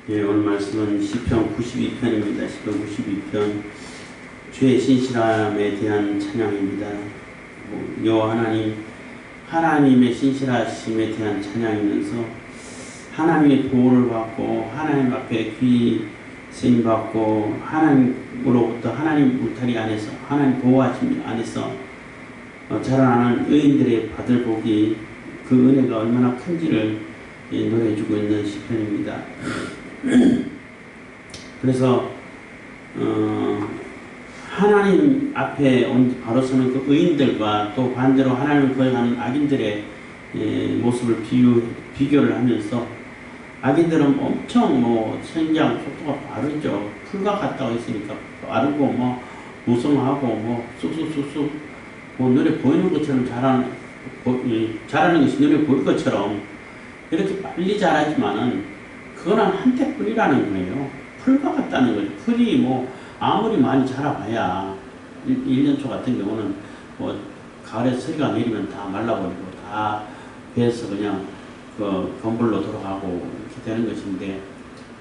예, 오늘 말씀은 시편 92편입니다. 시편 92편 주의 신실함에 대한 찬양입니다. 여호와 하나님의 신실하심에 대한 찬양이면서 하나님의 보호를 받고 하나님 앞에 귀 쓰임 받고 하나님으로부터 하나님 울타리 안에서 하나님 보호하심 안에서 자라나는 의인들의 받을 복이 그 은혜가 얼마나 큰지를 노래해주고 있는 시편입니다. 그래서 하나님 앞에 바로서는 그 의인들과 또 반대로 하나님을 거역하는 악인들의 모습을 비교를 하면서 악인들은 엄청 성장 속도가 빠르죠. 풀과 같다고 했으니까 빠르고 무성하고 쑥쑥쑥쑥 눈에 보이는 것처럼 자라는 것이 눈에 보일 것처럼 이렇게 빨리 자라지만은 그거는 한때뿐이라는 거예요. 풀과 같다는 거죠. 풀이 아무리 많이 자라봐야 1년초 같은 경우는 가을에 서리가 내리면 다 말라버리고 다 배에서 그냥 건물로 돌아가고 이렇게 되는 것인데,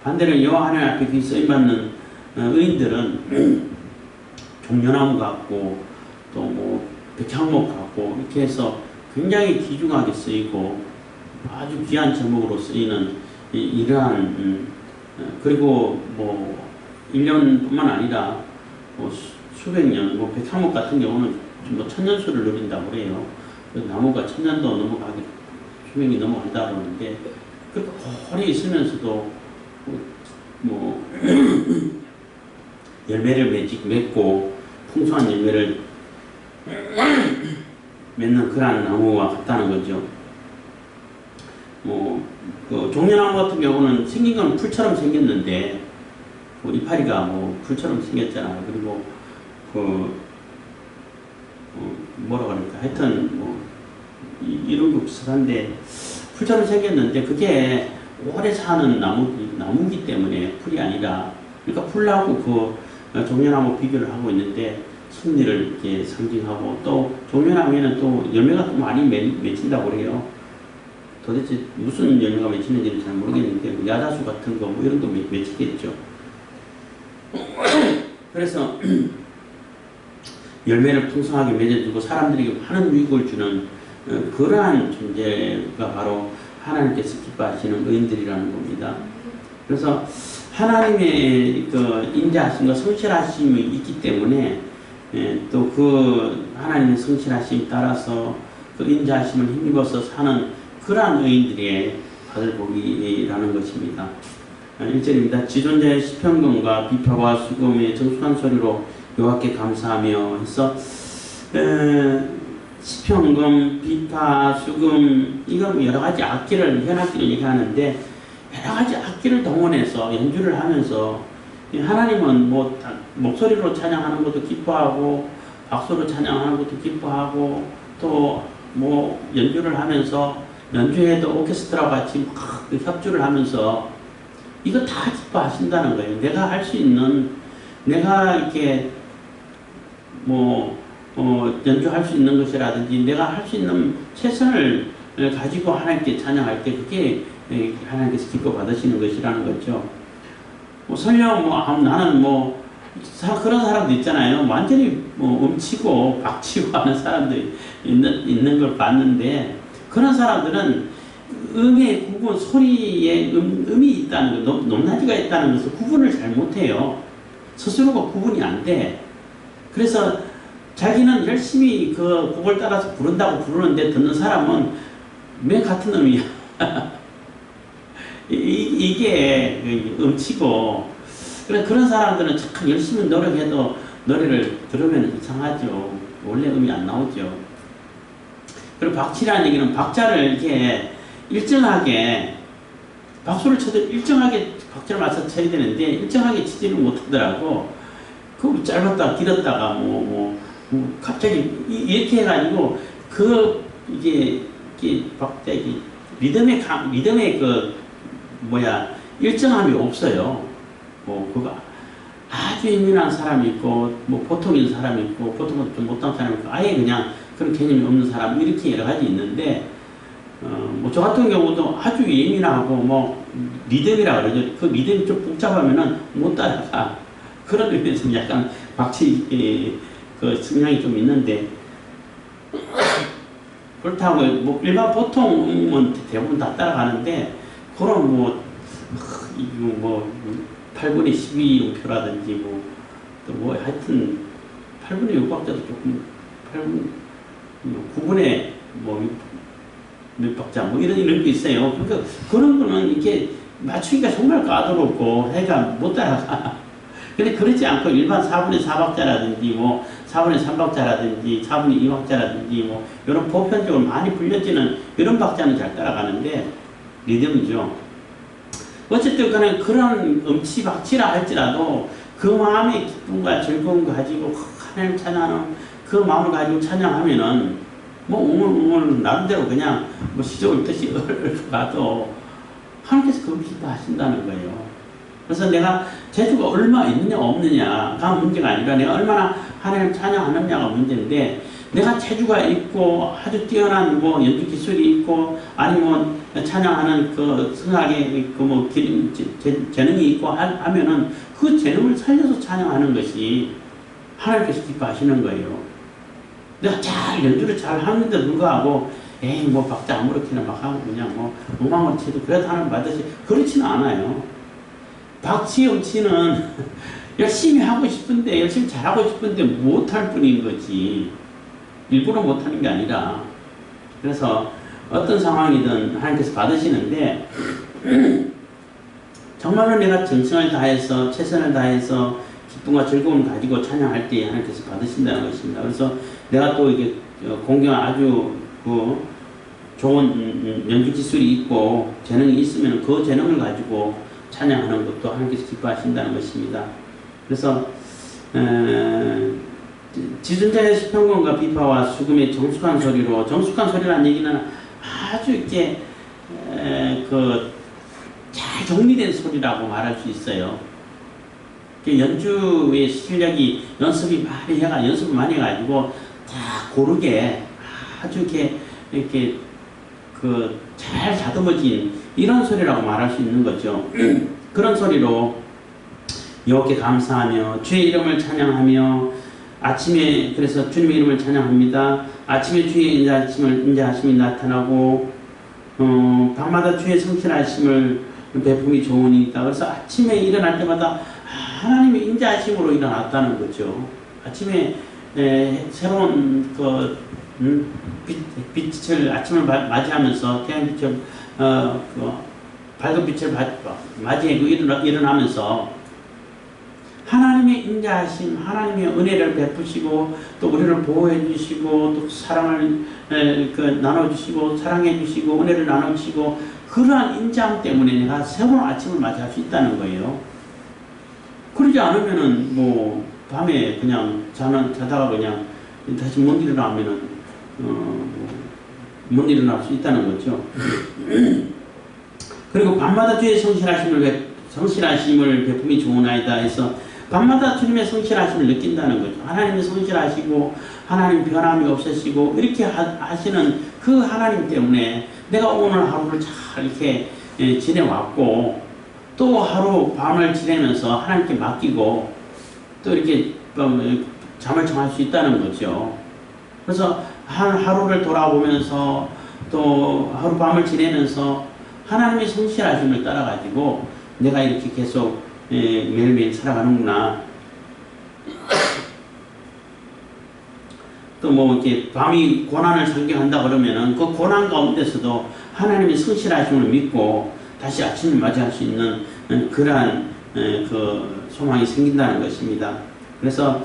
반대로 여호와 하나님 앞에 귀 쓰임받는 의인들은 종려나무 같고 또 백향목 같고 이렇게 해서 굉장히 귀중하게 쓰이고 아주 귀한 제목으로 쓰이는 이러한 그리고 1년뿐만 아니라 수백 년, 백향목 같은 경우는 천년수를 누린다고 그래요. 나무가 천년도 넘어가기, 수명이 넘어간다 그러는데, 그렇게 오래 있으면서도 열매를 맺고 풍성한 열매를 맺는 그러한 나무와 같다는 거죠. 종려나무 같은 경우는 생긴 건 풀처럼 생겼는데, 이파리가 풀처럼 생겼잖아요. 그리고 뭐라 그럴까, 하여튼 이런 거 비슷한데 풀처럼 생겼는데 그게 오래 사는 나무기 때문에 풀이 아니라, 그러니까 풀하고 종려나무 비교를 하고 있는데 승리를 이렇게 상징하고, 또 종려나무에는 또 열매가 또 많이 맺힌다고 그래요. 도대체 무슨 열매가 맺히는지는 잘 모르겠는데 야자수 같은 거 이런 거 맺히겠죠. 그래서 열매를 풍성하게 맺어주고 사람들에게 많은 유익을 주는 그러한 존재가 바로 하나님께서 기뻐하시는 의인들이라는 겁니다. 그래서 하나님의 인자하심과 성실하심이 있기 때문에 또 그 하나님의 성실하심 따라서 그 인자하심을 힘입어서 사는 그러한 의인들의 받을 복이라는 것입니다. 1절입니다. 지존자의 시편금과 비파와 수금의 정숙한 소리로 여호와께 감사하며 해서 시편금, 비파, 수금, 이건 여러 가지 악기를, 현악기를 얘기하는데 여러 가지 악기를 동원해서 연주를 하면서 하나님은 목소리로 찬양하는 것도 기뻐하고 박수로 찬양하는 것도 기뻐하고 또 연주를 하면서 연주에도 오케스트라와 같이 협주를 하면서 이거 다 기뻐하신다는 거예요. 내가 할 수 있는, 내가 이렇게 연주할 수 있는 것이라든지 내가 할 수 있는 최선을 가지고 하나님께 찬양할 때 그게 하나님께서 기뻐 받으시는 것이라는 거죠. 설령 나는 그런 사람도 있잖아요. 완전히 음치고 박치고 하는 사람도 있는 걸 봤는데, 그런 사람들은 음의 구분, 소리에 음이 있다는 것, 높낮이가 있다는 것을 구분을 잘 못해요. 스스로가 구분이 안 돼. 그래서 자기는 열심히 그 곡을 따라서 부른다고 부르는데 듣는 사람은 맨 같은 음이야. 이게 음치고, 그런 사람들은 참 열심히 노력해도 노래를 들으면 이상하죠. 원래 음이 안 나오죠. 그리고 박치라는 얘기는 박자를 이렇게 일정하게, 박수를 쳐도 일정하게 박자를 맞춰서 쳐야 되는데 일정하게 치지를 못하더라고. 그 짧았다가 길었다가 갑자기 이렇게 해가지고 이게 박자기 리듬의 일정함이 없어요. 그거 아주 예민한 사람이 있고 보통인 사람이 있고 보통은 좀 못한 사람이 있고 아예 그냥 그런 개념이 없는 사람, 이렇게 여러 가지 있는데, 뭐 저 같은 경우도 아주 예민하고 뭐 리듬이라 그러죠. 그 리듬이 좀 복잡하면은 못 따라가. 그런 의미에서 약간 박치 그 성향이 좀 있는데 그렇다고 뭐 일반 보통은 대부분 다 따라가는데 그런 뭐 8분의 12용표라든지 뭐 하여튼 8분의 6박자도 조금 8분 9분의 몇 박자 뭐 이런 게 있어요. 그러니까 그런 거는 이렇게 맞추기가 정말 까다롭고 해가 못 따라가. 근데 그렇지 않고 일반 4분의 4박자라든지 뭐 4분의 3박자라든지 4분의 2박자라든지 뭐 이런 보편적으로 많이 불려지는 이런 박자는 잘 따라가는데 리듬이죠. 어쨌든 간에 그런 음치박치라 할지라도 그 마음의 기쁨과 즐거움 가지고 하나님 찬양하는 그 마음을 가지고 찬양하면은 뭐 웅얼웅얼 나름대로 그냥 뭐 시조를 뜻이 가도 하나님께서 그걸 기뻐하신다는 거예요. 그래서 내가 재주가 얼마 있느냐 없느냐가 문제가 아니라 내가 얼마나 하나님 찬양하느냐가 문제인데 내가 재주가 있고 아주 뛰어난 뭐 연주 기술이 있고 아니면 찬양하는 그 성악의 그 뭐 재능이 있고 하면은 그 재능을 살려서 찬양하는 것이 하나님께서 기뻐하시는 거예요. 내가 잘 연주를 잘 하는데 불구하고 에이 뭐 박자 아무렇게나 막 하고 그냥 뭐 음악을 쳐도 그래도 하나님 받으시 그렇지는 않아요. 박치 음치는 열심히 하고 싶은데 열심히 잘하고 싶은데 못할 뿐인 거지 일부러 못하는 게 아니라 그래서 어떤 상황이든 하나님께서 받으시는데 정말로 내가 정성을 다해서 최선을 다해서 기쁨과 즐거움을 가지고 찬양할 때 하나님께서 받으신다는 것입니다. 그래서 내가 또 이게 공경 아주 그 좋은 연주 기술이 있고 재능이 있으면 그 재능을 가지고 찬양하는 것도 하나님께서 기뻐하신다는 것입니다. 그래서 지존자의 수평권과 비파와 수금의 정숙한 소리로 정숙한 소리라는 얘기는 아주 이렇게 잘 정리된 소리라고 말할 수 있어요. 연주의 실력이 연습을 많이 해가지고 다 고르게 아주 이렇게 잘 다듬어진 이런 소리라고 말할 수 있는 거죠. 그런 소리로 여호와께 감사하며 주의 이름을 찬양하며 아침에 그래서 주님의 이름을 찬양합니다. 아침에 주의 인자하심이 나타나고 밤마다 주의 성실하심을 베품이 좋으니까 그래서 아침에 일어날 때마다 하나님의 인자하심으로 일어났다는 거죠. 아침에 새로운 빛을 아침을 맞이하면서 태양빛을 밝은 빛을 맞이하고 일어나면서 하나님의 인자하심, 하나님의 은혜를 베푸시고 또 우리를 보호해 주시고 또 사랑을 나눠주시고 사랑해 주시고 은혜를 나눠주시고 그러한 인자함 때문에 내가 새로운 아침을 맞이할 수 있다는 거예요. 그러지 않으면은 뭐 밤에 그냥 자다가 그냥 다시 못 일어나면은 못 일어날 수 있다는 거죠. 그리고 밤마다 주의 성실하심을 베품이 좋으나이다 해서 밤마다 주님의 성실하심을 느낀다는 거죠. 하나님이 성실하시고 하나님 변함이 없으시고 이렇게 하시는 그 하나님 때문에 내가 오늘 하루를 잘 이렇게 지내왔고 또 하루 밤을 지내면서 하나님께 맡기고 또 이렇게 잠을 청할 수 있다는 거죠. 그래서 하루를 돌아보면서 또 하룻밤을 지내면서 하나님의 성실하심을 따라가지고 내가 이렇게 계속 매일매일 살아가는구나. 또 뭐 이렇게 밤이 고난을 상경한다 그러면은 그 고난 가운데서도 하나님의 성실하심을 믿고 다시 아침을 맞이할 수 있는 그러한 그 소망이 생긴다는 것입니다. 그래서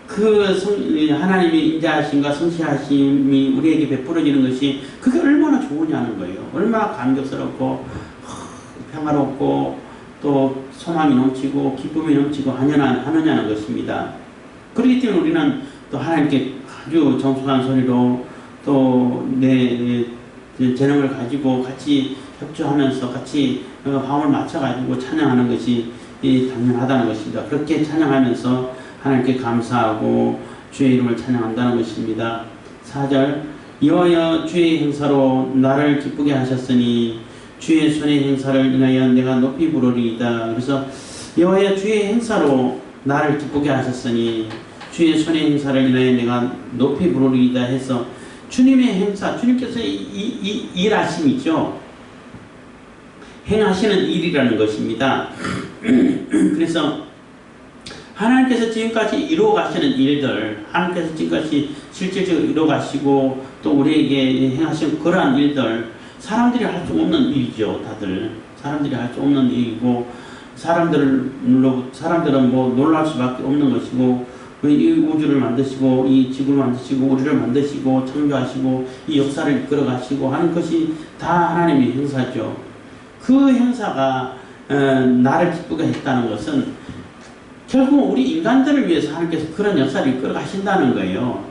하나님의 인자하심과 성실하심이 우리에게 베풀어지는 것이 그게 얼마나 좋으냐는 거예요. 얼마나 감격스럽고 평화롭고 또 소망이 넘치고 기쁨이 넘치고 하느냐는 것입니다. 그렇기 때문에 우리는 또 하나님께 아주 정숙한 소리로 또 내 재능을 가지고 같이 협조하면서 같이 화음을 맞춰가지고 찬양하는 것이 당연하다는 것입니다. 그렇게 찬양하면서 하나님께 감사하고 주의 이름을 찬양한다는 것입니다. 4절 여호와여 주의 행사로 나를 기쁘게 하셨으니 주의 손의 행사를 인하여 내가 높이 부르리이다. 그래서 여호와여 주의 행사로 나를 기쁘게 하셨으니 주의 손의 행사를 인하여 내가 높이 부르리이다 해서 주님의 행사, 주님께서 일하심이죠. 행하시는 일이라는 것입니다. 그래서 하나님께서 지금까지 이루어 가시는 일들, 하나님께서 지금까지 실질적으로 이루어 가시고 또 우리에게 행하신 그러한 일들, 사람들이 할 수 없는 일이죠. 다들 사람들이 할 수 없는 일이고 사람들은 뭐 놀랄 수밖에 없는 것이고, 이 우주를 만드시고 이 지구를 만드시고 우리를 만드시고 창조하시고 이 역사를 이끌어 가시고 하는 것이 다 하나님의 행사죠. 그 행사가 나를 기쁘게 했다는 것은 결국 우리 인간들을 위해서 하나님께서 그런 역사를 이끌어 가신다는 거예요.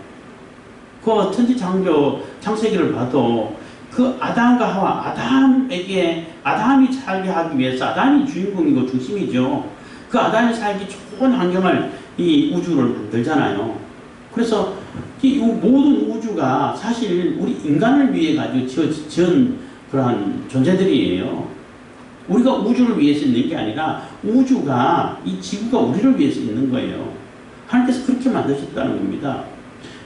그 천지 창세기를 봐도 그 아담과 하와, 아담이 살게 하기 위해서, 아담이 주인공이고 중심이죠. 그 아담이 살기 좋은 환경을 이 우주를 만들잖아요. 그래서 이 모든 우주가 사실 우리 인간을 위해 가지고 지은 그러한 존재들이에요. 우리가 우주를 위해서 있는 게 아니라 우주가, 이 지구가 우리를 위해서 있는 거예요. 하나님께서 그렇게 만드셨다는 겁니다.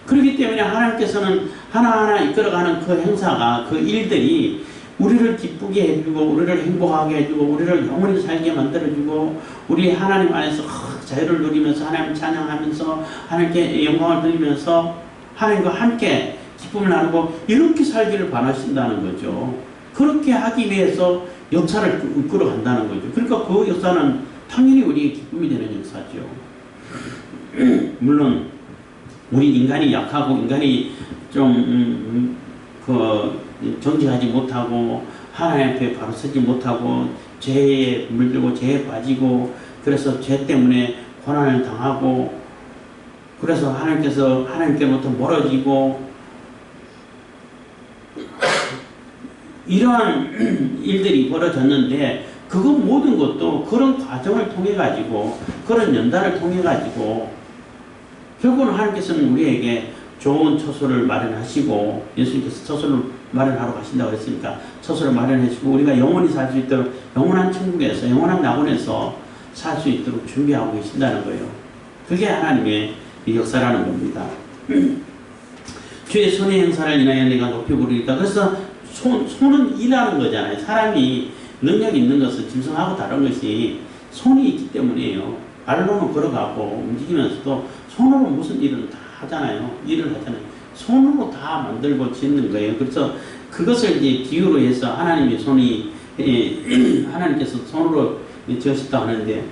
그렇기 때문에 하나님께서는 하나하나 이끌어가는 그 행사가, 그 일들이 우리를 기쁘게 해주고 우리를 행복하게 해주고 우리를 영원히 살게 만들어주고 우리 하나님 안에서 자유를 누리면서 하나님 찬양하면서 하나님께 영광을 드리면서 하나님과 함께 기쁨을 나누고 이렇게 살기를 바라신다는 거죠. 그렇게 하기 위해서 역사를 이끌어 간다는 거죠. 그러니까 그 역사는 당연히 우리의 기쁨이 되는 역사죠. 물론 우리 인간이 약하고 인간이 좀 정직하지 못하고 하나님 앞에 바로 서지 못하고 죄에 물들고 죄에 빠지고 그래서 죄 때문에 고난을 당하고 그래서 하나님께로부터 멀어지고 이러한 일들이 벌어졌는데 그거 모든 것도 그런 과정을 통해 가지고 그런 연단을 통해 가지고 결국은 하나님께서는 우리에게 좋은 처소를 마련하시고 예수님께서 처소를 마련하러 가신다고 했으니까 처소를 마련하시고 우리가 영원히 살 수 있도록 영원한 천국에서 영원한 낙원에서 살 수 있도록 준비하고 계신다는 거예요. 그게 하나님의 역사라는 겁니다. 주의 손의 행사를 인하여 내가 높이 부르리까. 그래서 손은 일하는 거잖아요. 사람이 능력이 있는 것은 짐승하고 다른 것이 손이 있기 때문이에요. 발로는 걸어가고 움직이면서도 손으로 무슨 일을 다 하잖아요. 손으로 다 만들고 짓는 거예요. 그래서 그것을 이제 비유로 해서 하나님의 손이 하나님께서 손으로 지으셨다 하는데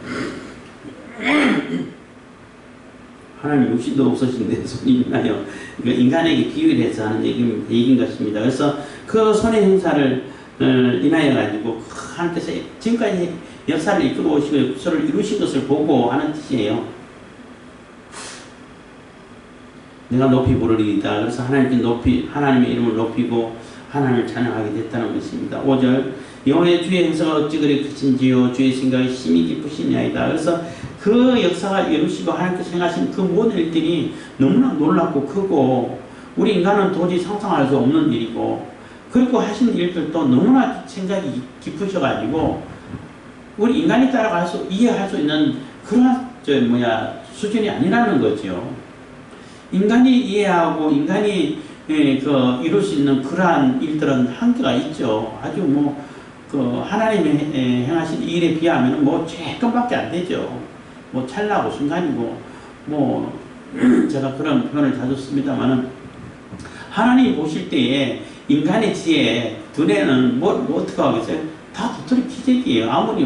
하나님 육신도 없으신데 손이 있나요? 그러니까 인간에게 비유를 해서 하는 얘기인 것입니다. 그래서 그 손의 행사를 인하여 가지고 하나님께서 지금까지 역사를 이끌어 오시고 역사를 이루신 것을 보고 하는 뜻이에요. 내가 높이 부르리이다. 그래서 하나님의 이름을 높이고 하나님을 찬양하게 됐다는 것입니다. 5절 여호와의 주의 행사가 어찌 그리 크신지요 주의 생각이 심히 깊으시냐이다. 그래서 그 역사가 이루시고 하나님께서 행하신 그 모든 일들이 너무나 놀랍고 크고 우리 인간은 도저히 상상할 수 없는 일이고 그리고 하신 일들도 너무나 생각이 깊으셔가지고 우리 인간이 이해할 수 있는 그런 수준이 아니라는 거죠. 인간이 이해하고 인간이 이룰 수 있는 그러한 일들은 한계가 있죠. 아주 하나님의 행하신 일에 비하면 조금밖에 안 되죠. 찰나고 순간이고 제가 그런 표현을 자주 씁니다만은 하나님이 보실 때에 인간의 지혜 두뇌는 어떻게 하겠어요? 다 도토리 기적이에요. 아무리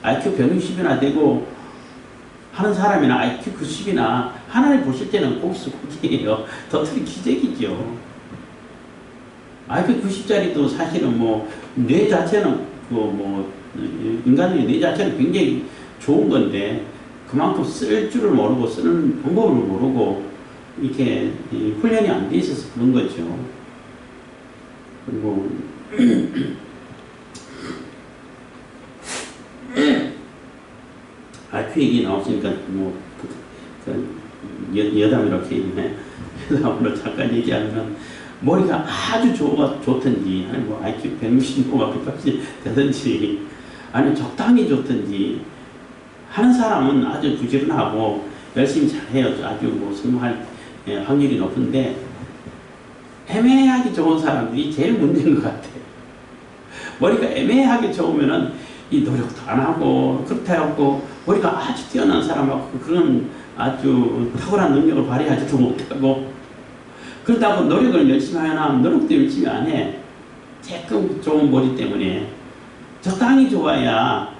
IQ 160이나 되고 하는 사람이나 IQ 90이나 하나님 보실 때는 거기서 거기에요. 도토리 기적이죠. IQ 90짜리도 사실은 뇌 자체는 인간의 뇌 자체는 굉장히 좋은 건데 그만큼 쓸 줄을 모르고 쓰는 방법을 모르고 이렇게 훈련이 안 돼 있어서 그런 거죠. 그리고 IQ 얘기 나왔으니까 여담 이렇게 여담으로 잠깐 얘기하면 머리가 아주 좋든지, 아니 뭐 IQ 160, 180 되든지, 아니 적당히 좋든지 하는 사람은 아주 부지런하고 열심히 잘해요. 아주 뭐 성공할 확률이 높은데, 애매하게 좋은 사람들이 제일 문제인 것 같아요. 머리가 애매하게 좋으면은 이 노력도 안 하고, 그렇다고 머리가 아주 뛰어난 사람하고 그런 아주 탁월한 능력을 발휘하지도 못하고, 그렇다고 노력을 열심히 하나 하면 노력도 열심히 안 해. 조금 좋은 머리 때문에. 적당히 좋아야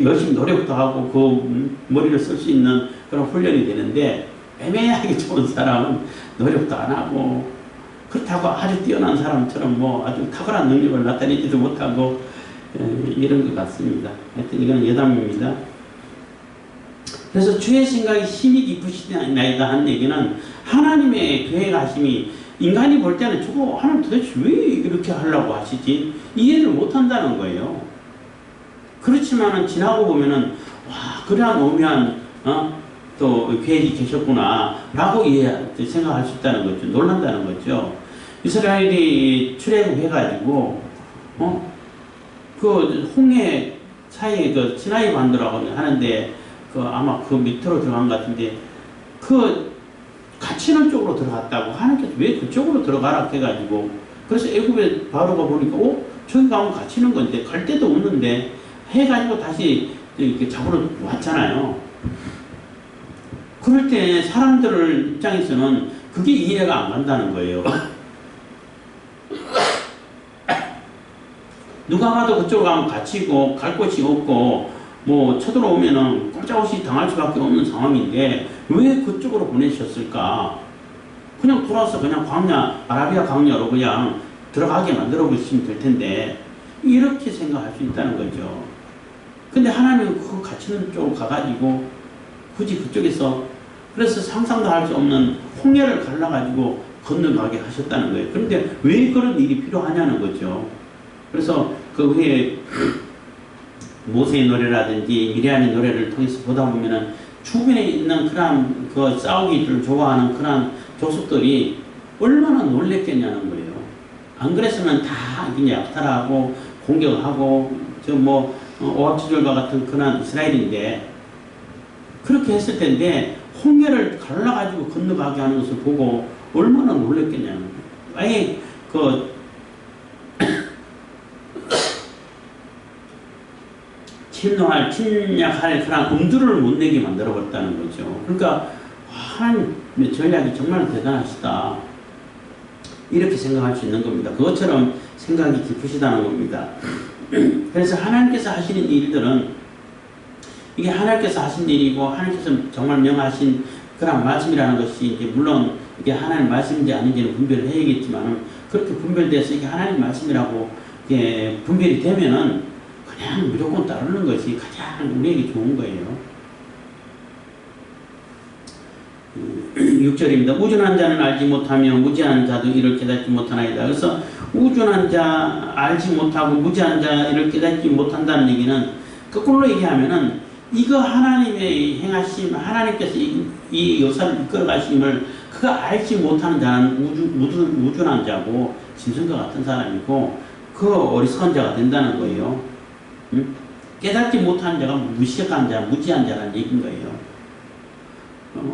열심히 노력도 하고 그 머리를 쓸 수 있는 그런 훈련이 되는데, 애매하게 좋은 사람은 노력도 안 하고, 그렇다고 아주 뛰어난 사람처럼 뭐 아주 탁월한 능력을 나타내지도 못하고 이런 것 같습니다. 하여튼 이건 여담입니다. 그래서 주의 생각이 심히 깊으시나이다 한 얘기는, 하나님의 계획하심이 인간이 볼 때는 저거 하나님 도대체 왜 이렇게 하려고 하시지? 이해를 못한다는 거예요. 그렇지만은 지나고 보면은 와, 그래야 노무현 또 계획이 계셨구나 라고 생각할 수 있다는 거죠. 놀란다는 거죠. 이스라엘이 출애굽해가지고 그 홍해 사이에 그 시나이 반도라고 하는데, 그 아마 그 밑으로 들어간 것 같은데, 그 갇히는 쪽으로 들어갔다고 하나님께서 왜 그쪽으로 들어가라 해가지고, 그래서 애굽에 바로가 보니까 저기 가면 갇히는 건데 갈 데도 없는데 해가지고 다시 이렇게 잡으러 왔잖아요. 그럴 때 사람들 입장에서는 그게 이해가 안 간다는 거예요. 누가 봐도 그쪽으로 가면 갇히고 갈 곳이 없고 뭐 쳐들어오면은 꼼짝없이 당할 수밖에 없는 상황인데 왜 그쪽으로 보내셨을까? 그냥 돌아서 그냥 광야, 아라비아 광야로 그냥 들어가게 만들어 보시면 될 텐데, 이렇게 생각할 수 있다는 거죠. 근데 하나님은 그 갇히는 쪽으로 가가지고 굳이 그쪽에서, 그래서 상상도 할 수 없는 홍해를 갈라가지고 건너가게 하셨다는 거예요. 그런데 왜 그런 일이 필요하냐는 거죠. 그래서 그 후에 모세의 노래라든지 미리암의 노래를 통해서 보다 보면은 주변에 있는 그런 그 싸우기를 좋아하는 그런 조숙들이 얼마나 놀랬겠냐는 거예요. 안 그랬으면 다 그냥 약탈하고 공격하고 오합지졸과 같은 그런 이스라엘인데, 그렇게 했을 텐데 홍해를 갈라가지고 건너가게 하는 것을 보고 얼마나 놀랬겠냐는 거예요. 아예 그 침략할 그런 엄두를 못 내게 만들어 버렸다는 거죠. 그러니까 하나님의 전략이 정말 대단하시다, 이렇게 생각할 수 있는 겁니다. 그것처럼 생각이 깊으시다는 겁니다. 그래서 하나님께서 하시는 일들은 이게 하나님께서 하신 일이고, 하나님께서 정말 명하신 그런 말씀이라는 것이 이제 물론 이게 하나님 말씀인지 아닌지는 분별을 해야겠지만, 그렇게 분별돼서 이게 하나님 말씀이라고 이게 분별이 되면은 그냥 무조건 따르는 것이 가장 우리에게 좋은 거예요. 6절입니다. 우준한 자는 알지 못하며 무지한 자도 이를 깨닫지 못하나이다. 그래서 우준한 자, 알지 못하고 무지한 자 이를 깨닫지 못한다는 얘기는, 거꾸로 얘기하면은 이거 하나님의 행하심, 하나님께서 이 역사를 이끌어 가심을 그가 알지 못하는 자는 우준한 자고 짐승과 같은 사람이고, 그 어리석은 자가 된다는 거예요. 깨닫지 못하는 자가 무식한 자, 무지한 자라는 얘기인 거예요.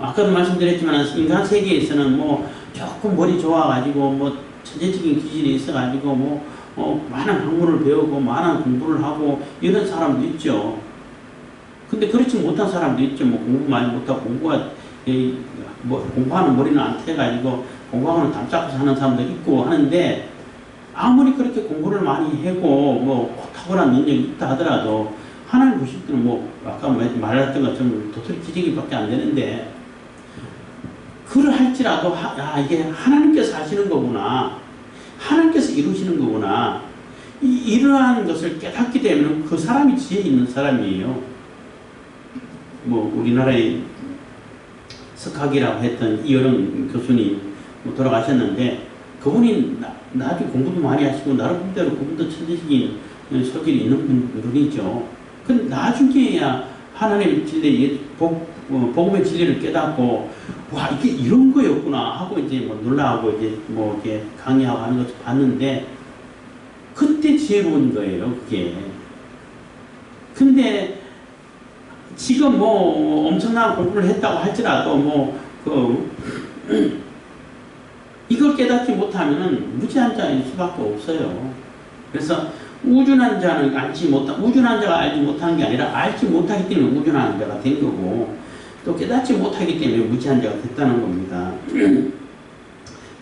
아까도 말씀드렸지만 인간 세계에서는 뭐 조금 머리 좋아가지고 뭐 천재적인 기질이 있어가지고 많은 학문을 배우고 많은 공부를 하고 이런 사람도 있죠. 근데 그렇지 못한 사람도 있죠. 뭐 공부 많이 못하고 공부하는 머리는 안 태가지고 공부하고는 담 잡고 사는 사람도 있고 하는데, 아무리 그렇게 공부를 많이 하고 탁월한 능력이 있다 하더라도 하나님 보실 때는 아까 말했던 것처럼 도토리 기저귀밖에 안 되는데, 그러할지라도 이게 하나님께서 하시는 거구나, 하나님께서 이루시는 거구나, 이러한 것을 깨닫게 되면 그 사람이 지혜 있는 사람이에요. 우리나라의 석학이라고 했던 이어령 교수님 돌아가셨는데, 그분이 나중에 공부도 많이 하시고 나름대로 그분도 천재적인 소질이 있는 분이죠. 근데 나중에야 하나님의 진리, 복음의 진리를 깨닫고, 와, 이게 이런 거였구나 하고 이제 뭐 놀라고 이제 뭐 이렇게 강의하고 하는 것도 봤는데, 그때 지혜로운 거예요, 그게. 근데, 지금 뭐 엄청난 공부를 했다고 할지라도 이걸 깨닫지 못하면은 무지한 자일 수밖에 없어요. 그래서 우준한 자는 우준한 자가 알지 못한 게 아니라 알지 못하기 때문에 우준한 자가 된 거고, 또 깨닫지 못하기 때문에 무지한 자가 됐다는 겁니다.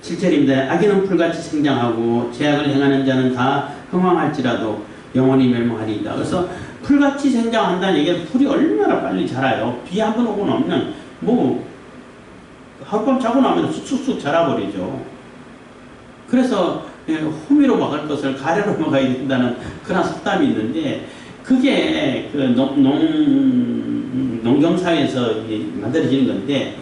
7절입니다. 악인은 풀같이 생장하고 죄악을 행하는 자는 다 흥황할지라도 영원히 멸망하리이다. 그래서 풀같이 생장한다는 얘기는 풀이 얼마나 빨리 자라요. 비 한 번 오고 나면 뭐 하룻밤 자고 나면 쑥쑥쑥 자라버리죠. 그래서 호미로 막을 것을 가래로 막아야 된다는 그런 속담이 있는데, 그게 그 농경사회에서 만들어지는 건데,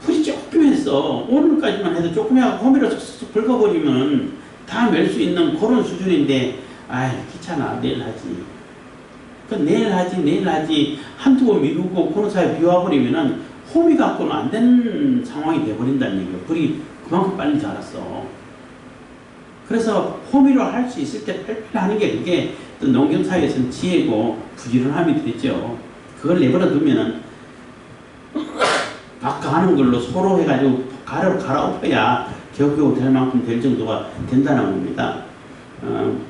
풀이 조금해서 오늘까지만 해도 조금 해갖고 호미로 쑥쑥 긁어버리면 다 멜 수 있는 그런 수준인데, 아이 귀찮아 내일 하지. 그 내일 하지 한두 번 미루고 그런 사이에 비 와버리면은 호미 갖고는 안 되는 상황이 돼버린다는 얘기예요. 풀이 그만큼 빨리 자랐어. 그래서 호미로 할 수 있을 때 빨리 하는 게 그게 또 농경사회에서는 지혜고 부지런함이 되죠. 그걸 내버려 두면은 바꿔하는 걸로 서로 해가지고 가래로 갈아엎어야 겨우겨우 될 만큼 될 정도가 된다는 겁니다.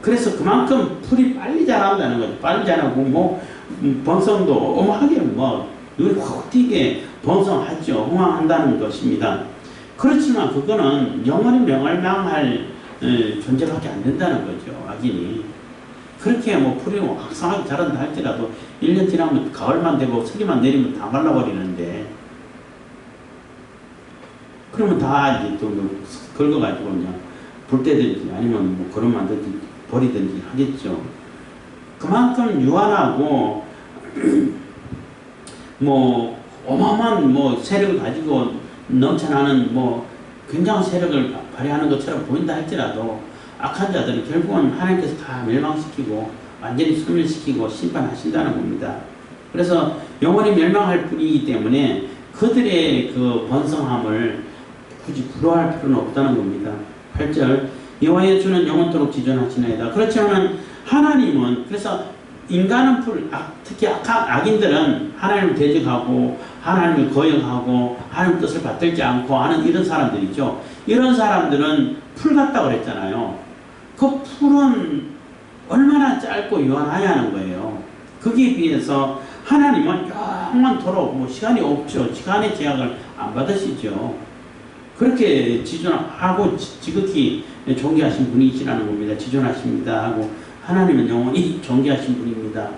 그래서 그만큼 풀이 빨리 자란다는 거죠. 빨리 자라고 뭐 번성도 어마하게 뭐 눈이 확 띄게 번성하죠. 흥황한다는 것입니다. 그렇지만 그거는 영원히 멸망할 존재밖에 안 된다는 거죠. 악인이. 그렇게 뭐 풀이 확성하게 자란다 할지라도 1년 지나면 가을만 되고 서기만 내리면 다 말라버리는데, 그러면 다 이제 또 긁어가지고 그냥 불 때든지 아니면 뭐 걸음 만들든지 버리든지 하겠죠. 그만큼 유한하고 뭐 어마어마한 뭐 세력을 가지고 넘쳐나는 뭐 굉장한 세력을 발휘하는 것처럼 보인다 할지라도 악한 자들은 결국은 하나님께서 다 멸망시키고 완전히 소멸시키고 심판하신다는 겁니다. 그래서 영원히 멸망할 뿐이기 때문에 그들의 그 번성함을 굳이 부러워할 필요는 없다는 겁니다. 8절, 여호와의 주는 영원토록 지존하시나이다. 그렇지만 하나님은, 그래서 인간은 특히 악인들은 하나님을 대적하고 하나님을 거역하고 하나님 뜻을 받들지 않고 하는 이런 사람들이죠. 이런 사람들은 풀 같다고 그랬잖아요. 그 풀은 얼마나 짧고 유한하야 하는 거예요. 거기에 비해서 하나님은 영원토록 뭐 시간이 없죠. 시간의 제약을 안 받으시죠. 그렇게 지존하고 지극히 존귀하신 분이시라는 겁니다. 지존하십니다 하고 하나님은 영원히 존귀하신 분입니다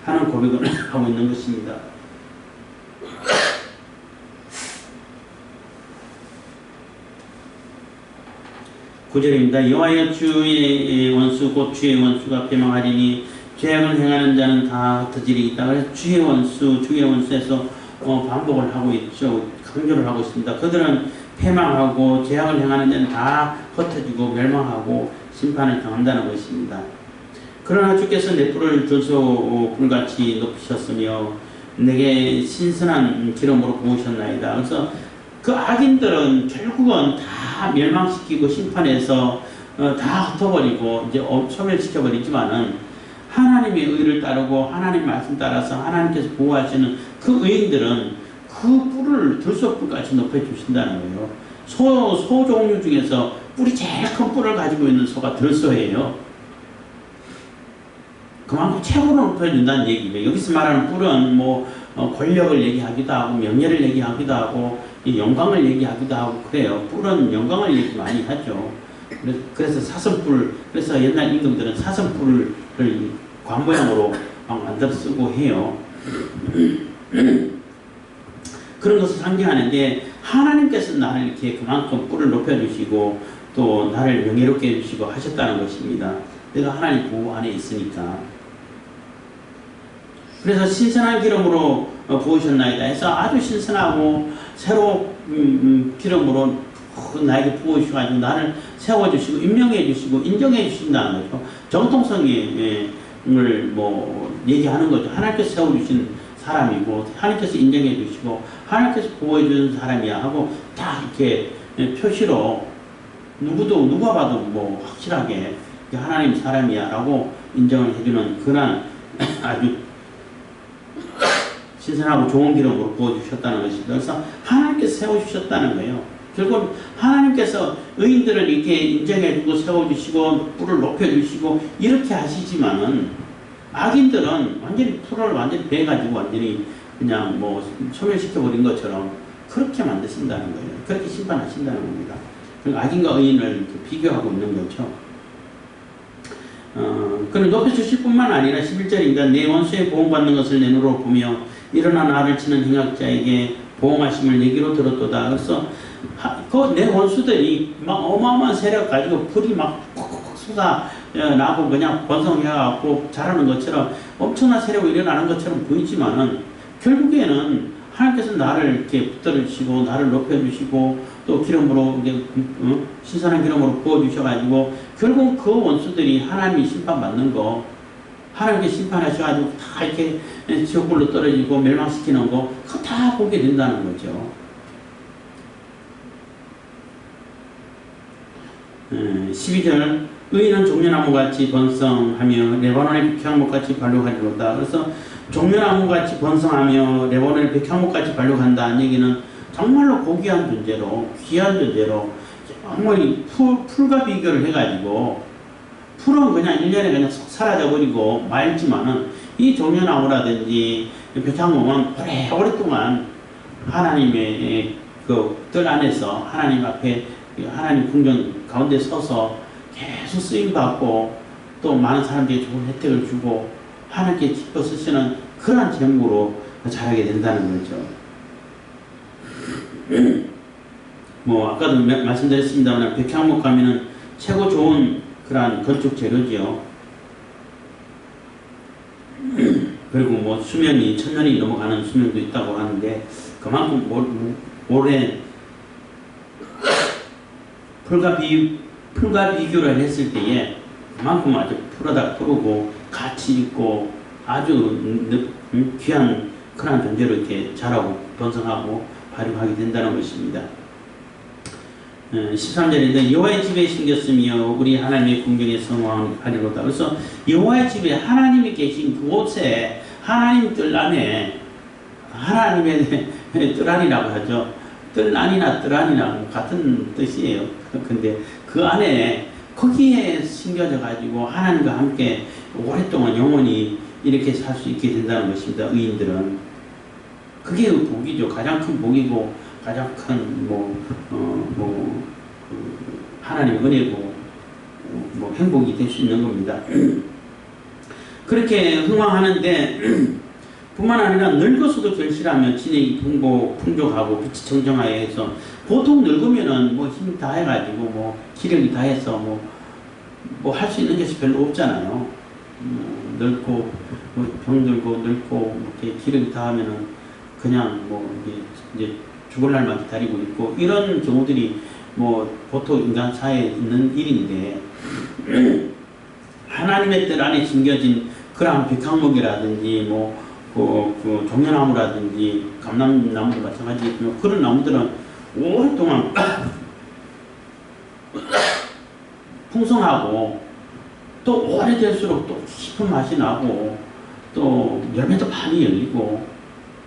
하는 고백을 하고 있는 것입니다. 9절입니다. 여호와여 주의 원수 곧 주의 원수가 패망하리니 죄악을 행하는 자는 다 흩어지리이다. 그래서 주의 원수에서 반복을 하고 있죠. 강조를 하고 있습니다. 그들은 패망하고 죄악을 행하는 자는 다 흩어지고 멸망하고 심판을 당한다는 것입니다. 그러나 주께서 내 뿔을 들소 불같이 높이셨으며 내게 신선한 기름으로 부으셨나이다. 그래서 그 악인들은 결국은 다 멸망시키고 심판해서 다 흩어버리고 이제 소멸시켜버리지만은 하나님의 의를 따르고 하나님 말씀 따라서 하나님께서 보호하시는 그 의인들은 그 뿔을 들소뿔같이 높여주신다는 거예요. 소 종류 중에서 뿔이 제일 큰 뿔을 가지고 있는 소가 들소예요. 그만큼 최고로 높여준다는 얘기예요. 여기서 말하는 뿔은 뭐 권력을 얘기하기도 하고 명예를 얘기하기도 하고 영광을 얘기하기도 하고 그래요. 뿔은 영광을 얘기 많이 하죠. 그래서 사슴뿔, 그래서 옛날 임금들은 사슴뿔을 관 모양으로 막 만들어 쓰고 해요. 그런 것을 상징하는데 하나님께서 나를 이렇게 그만큼 뿔을 높여주시고 또 나를 명예롭게 해주시고 하셨다는 것입니다. 내가 하나님 보호 안에 있으니까. 그래서 신선한 기름으로 부으셨나이다 해서 아주 신선하고 새로운 기름으로 나에게 부으셔가지고 나를 세워주시고 임명해 주시고 인정해 주신다는 거죠. 정통성을 뭐 얘기하는 거죠. 하나님께서 세워주신 사람이고 하나님께서 인정해 주시고 하나님께서 보호해 주는 사람이야 하고 딱 이렇게 표시로 누가 봐도 뭐 확실하게 하나님 사람이야 라고 인정을 해주는 그런 아주 신선하고 좋은 기름으로 부어주셨다는 것입니다. 그래서 하나님께서 세워주셨다는 거예요. 결국 하나님께서 의인들을 이렇게 인정해주고 세워주시고 뿔을 높여주시고 이렇게 하시지만은 악인들은 완전히 풀을 완전히 베가지고 완전히 그냥 뭐 소멸시켜버린 것처럼 그렇게 만드신다는 거예요. 그렇게 심판하신다는 겁니다. 악인과 의인을 이렇게 비교하고 있는 거죠. 그는 높여주실 뿐만 아니라 11절입니다. 내 원수의 보응받는 것을 내 눈으로 보며 일어나 나를 치는 행악자에게 보응하심을 내기로 들었도다. 그래서 그 내 원수들이 막 어마어마한 세력 가지고 불이 막 콕콕콕 쏟아나고 그냥 번성해갖고 자라는 것처럼 엄청난 세력이 일어나는 것처럼 보이지만은 결국에는 하나님께서 나를 이렇게 붙들어주시고 나를 높여주시고 또 기름으로 신선한 기름으로 부어주셔가지고 결국 그 원수들이 하나님이 심판받는 거 하나님께 심판하셔가지고 다 이렇게 지옥불로 떨어지고 멸망시키는 거 그거 다 보게 된다는 거죠. 12절 의인은 종려나무같이 번성하며 레바논의 백향목같이 발육하리로다. 그래서 종려나무같이 번성하며 레바논의 백향목같이 발육한다는 얘기는 정말로 고귀한 존재로 귀한 존재로 정말 풀과 비교를 해가지고 풀은 그냥 1년에 그냥 사라져버리고 말지만은 이 종려나무라든지 백향목은 오랫동안 하나님의 그 뜰 안에서 하나님 앞에 하나님 궁전 가운데 서서 계속 쓰임받고 또 많은 사람들에게 좋은 혜택을 주고 하나님께 기뻐 쓰시는 그러한 제목으로 자라게 된다는 거죠. 뭐 아까도 말씀드렸습니다만 백향목 가면은 최고 좋은 그러한 건축 재료지요. 그리고 뭐 수명이 1000년이 넘어가는 수명도 있다고 하는데 그만큼 오래 풀과 비교를 했을 때에 그만큼 아주 푸르고 가치 있고 아주 귀한 그런 존재로 이렇게 자라고 번성하고 발육하게 된다는 것입니다. 13절인데 여호와의 집에 심겼으며 우리 하나님의 궁경에 성황하리로다. 그래서 여호와의 집에 하나님이 계신 그곳에 하나님 뜰 안에 하나님의 뜰 안이라고 하죠. 뜰 안이나 뜰 안이나 같은 뜻이에요. 근데 그 안에 거기에 심겨져 가지고 하나님과 함께 오랫동안 영원히 이렇게 살 수 있게 된다는 것입니다. 의인들은 그게 복이죠. 가장 큰 복이고 가장 큰 하나님의 은혜고 행복이 될 수 있는 겁니다. 그렇게 흥왕하는데 뿐만 아니라 늙어서도 결실하며 진액이 풍족하고 빛이 청정하여 해서 보통 늙으면은 뭐 힘 다 해가지고 뭐 기력이 다 해서 뭐 할 수 있는 것이 별로 없잖아요. 늙고 병들고 늙고 이렇게 기력이 다 하면은 그냥 이제 죽을 날만 기다리고 있고 이런 경우들이 뭐 보통 인간 사회에 있는 일인데 하나님의 뜰 안에 심겨진 그러한 백향목이라든지 그 종려나무라든지 감람나무도 마찬가지겠지만 그런 나무들은 오랫동안 풍성하고 또 오래될수록 또 깊은 맛이 나고 또 열매도 많이 열리고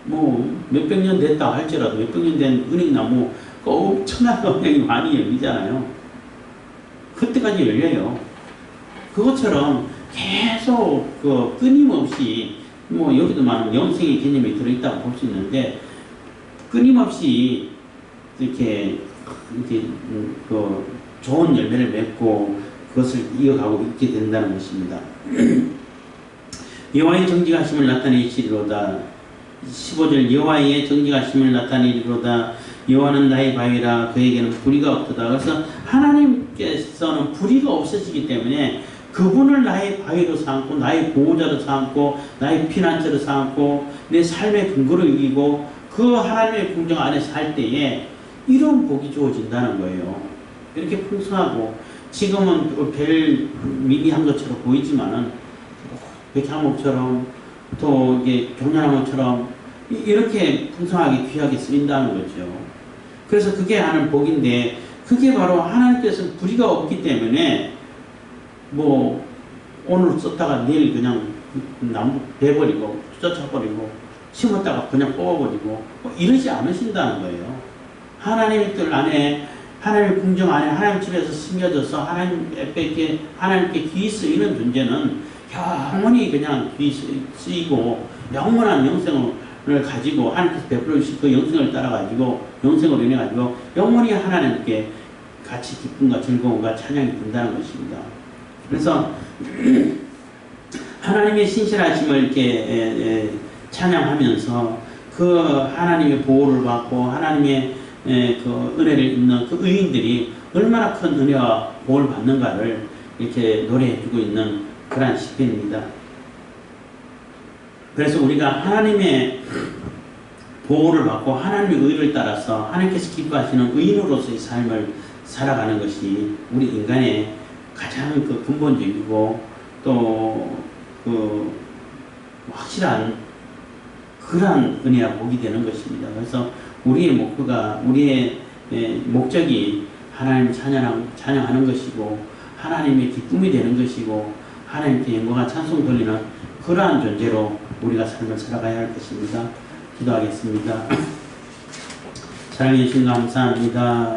뭐 몇백 년 됐다 할지라도 몇백 년 된 은행나무 그 엄청난 은행이 많이 열리잖아요. 그때까지 열려요. 그것처럼 계속 끊임없이 뭐 여기도 많은 영생의 개념이 들어있다고 볼 수 있는데 끊임없이 이렇게 좋은 열매를 맺고 그것을 이어가고 있게 된다는 것입니다. 여호와의 정직하심을 나타내시리로다. 15절 여호와의 정직하심을 나타내리로다. 여호와는 나의 바위라 그에게는 불의가 없도다. 그래서 하나님께서는 불의가 없으시기 때문에 그분을 나의 바위로 삼고 나의 보호자로 삼고 나의 피난처로 삼고 내 삶의 근거로 이기고 그 하나님의 궁정 안에 살 때에 이런 복이 주어진다는 거예요. 이렇게 풍성하고 지금은 별 미비한 것처럼 보이지만은 백향목처럼 또 이게 종려나무처럼 이렇게 풍성하게 귀하게 쓰인다는 거죠. 그래서 그게 하는 복인데 그게 바로 하나님께서 불의가 없기 때문에 뭐 오늘 썼다가 내일 그냥 나무 베버리고 쫓아버리고 심었다가 그냥 뽑아버리고 뭐 이러지 않으신다는 거예요. 하나님 들 안에 하나님의 궁정 안에 하나님 집에서 심겨져서 하나님 앞에 하나님께 귀 쓰이는 존재는 영원히 그냥 귀 쓰이고 영원한 영생을 가지고 하나님께서 베풀어 주신 그 영생을 따라 가지고 영생을 인해 가지고 영원히 하나님께 같이 기쁨과 즐거움과 찬양이 된다는 것입니다. 그래서 하나님의 신실하심을 이렇게 찬양하면서 그 하나님의 보호를 받고 하나님의 그 은혜를 입는 그 의인들이 얼마나 큰 은혜와 보호를 받는가를 이렇게 노래해주고 있는 그러한 시편입니다. 그래서 우리가 하나님의 보호를 받고 하나님의 의를 따라서 하나님께서 기뻐하시는 의인으로서의 삶을 살아가는 것이 우리 인간의 가장 그 근본적이고 또 그 확실한 그러한 은혜와 복이 되는 것입니다. 그래서 우리의 목표가 우리의 목적이 하나님을 찬양하는 것이고 하나님의 기쁨이 되는 것이고 하나님께 영광과 찬송 돌리는 그러한 존재로 우리가 삶을 살아가야 할 것입니다. 기도하겠습니다. 사랑해 주신 감사합니다.